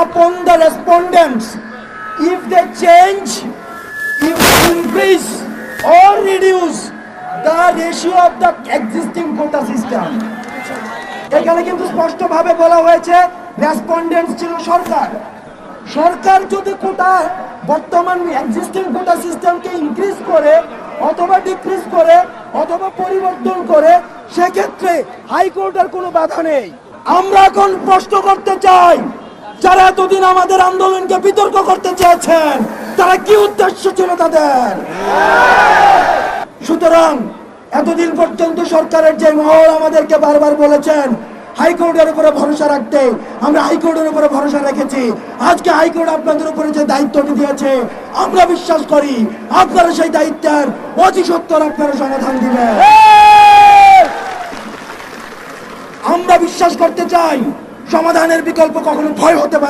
upon the respondents if they change, if they increase or reduce the ratio of the existing quota system. এখানে কিন্তু স্পষ্টভাবে বলা হয়েছে respondents ছিল সরকার। সরকার যদি কোটা বর্তমান এক্সিস্টিং কোটা সিস্টেমকে ইনক্রিজ করে অথবা ডিক্রিজ করে অথবা পরিবর্তন করে, সেক্ষেত্রে হাইকোর্টের কোনো বাধা নেই। আমরা এখন প্রশ্ন করতে চাই, যারা এতদিন আমাদের আন্দোলনকে বিতর্ক করতে চেয়েছেন, তারা কি উদ্দেশ্য ছিল তাদের? সুতরাং এতদিন পর্যন্ত সরকারের যে মহল আমাদেরকে বারবার বলেছেন হাইকোর্টের উপরে ভরসা রাখতে, আমরা হাইকোর্টের উপরে ভরসা রেখেছি। আজকে হাইকোর্ট আপনাদের উপরে যে দায়িত্বটি দিয়েছে, আমরা বিশ্বাস করি আপনারা সেই দায়িত্বের অতি সত্বর আপনারা সমাধান দিবেন। আমরা বিশ্বাস করতে চাই সমাধানের বিকল্প কখনো ভয় হতে পারে।